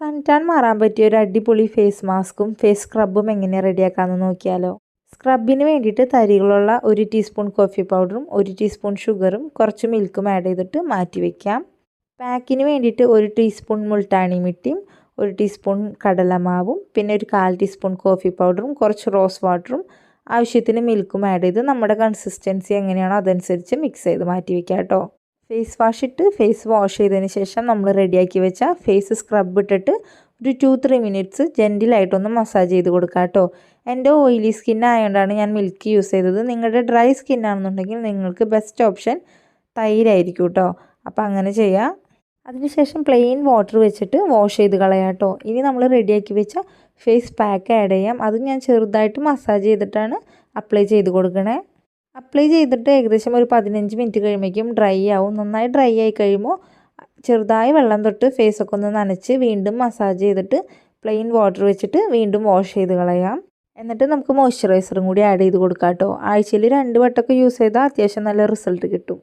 Sun tan മാറാൻ പറ്റിയ ഒരു അടിപൊളി ഫേസ് മാസ്കും ഫേസ് സ്ക്രബും എങ്ങനെ റെഡിയാക്കാമെന്ന് നോക്കിയാലോ. സ്ക്രബിന് വേണ്ടിയിട്ട് തരികളുള്ള 1 ടീസ്പൂൺ കോഫി പൗഡറും 1 ടീസ്പൂൺ ഷുഗറും കുറച്ച് മിൽക്കും ആഡ് ചെയ്തിട്ട് മാറ്റി വയ്ക്കാം. പാക്കിന് വേണ്ടിയിട്ട് 1 ടീസ്പൂൺ മുൾട്ടാണി മിട്ടിയും 1 ടീസ്പൂൺ കടലമാവും പിന്നെ ഒരു 1/4 ടീസ്പൂൺ കോഫി പൗഡറും കുറച്ച് റോസ് വാട്ടറും ആവശ്യത്തിന് മിൽക്കും ആഡ് ചെയ്ത് നമ്മുടെ കൺസിസ്റ്റൻസി എങ്ങനെയാണോ അതനുസരിച്ച് മിക്സ് ചെയ്ത് മാറ്റി വയ്ക്കാം കേട്ടോ. ഫേസ് വാഷ് ഇട്ട് ഫേസ് വാഷ് ചെയ്തതിന് ശേഷം നമ്മൾ റെഡിയാക്കി വെച്ച ഫേസ് സ്ക്രബ് ഇട്ടിട്ട് ഒരു 2-3 മിനിറ്റ്സ് ജെൻറ്റിലായിട്ടൊന്ന് മസാജ് ചെയ്ത് കൊടുക്കാം കേട്ടോ. എൻ്റെ ഓയിലി സ്കിൻ ആയതുകൊണ്ടാണ് ഞാൻ മിൽക്ക് യൂസ് ചെയ്തത്. നിങ്ങളുടെ ഡ്രൈ സ്കിൻ ആണെന്നുണ്ടെങ്കിൽ നിങ്ങൾക്ക് ബെസ്റ്റ് ഓപ്ഷൻ തൈരായിരിക്കും കേട്ടോ. അപ്പോൾ അങ്ങനെ ചെയ്യാം. അതിനുശേഷം പ്ലെയിൻ വാട്ടർ വെച്ചിട്ട് വാഷ് ചെയ്ത് കളയാം കേട്ടോ. ഇനി നമ്മൾ റെഡിയാക്കി വെച്ച ഫേസ് പാക്ക് ആഡ് ചെയ്യാം. അത് ഞാൻ ചെറുതായിട്ട് മസാജ് ചെയ്തിട്ടാണ് അപ്ലൈ ചെയ്ത് കൊടുക്കണേ. അപ്ലൈ ചെയ്തിട്ട് ഏകദേശം ഒരു 15 മിനിറ്റ് കഴിയുമ്പോഴേക്കും ഡ്രൈ ആവും. നന്നായി ഡ്രൈ ആയി കഴിയുമ്പോൾ ചെറുതായി വെള്ളം തൊട്ട് ഫേസൊക്കെ ഒന്ന് നനച്ച് വീണ്ടും മസാജ് ചെയ്തിട്ട് പ്ലെയിൻ വാട്ടർ വെച്ചിട്ട് വീണ്ടും വാഷ് ചെയ്ത് കളയാം. എന്നിട്ട് നമുക്ക് മോയ്സ്ചറൈസറും കൂടി ആഡ് ചെയ്ത് കൊടുക്കാം കേട്ടോ. ആഴ്ചയിൽ 2 വട്ടമൊക്കെ യൂസ് ചെയ്താൽ അത്യാവശ്യം നല്ല റിസൾട്ട് കിട്ടും.